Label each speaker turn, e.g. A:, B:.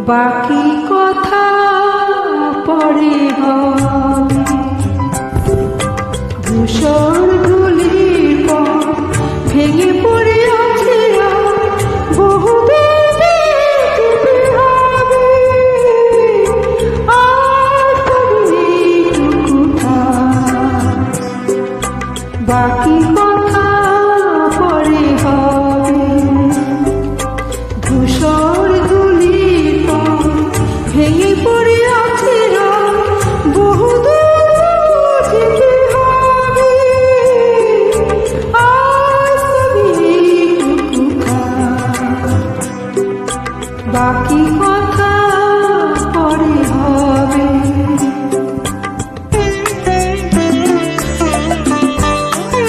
A: বাকি কথা পরে হবে। ধূসর ধূলির পর ভেঙে পড়ে আছে বহু বেদে হবে। আর তবে এইটুকুটা বাকি কথা পরে হবে।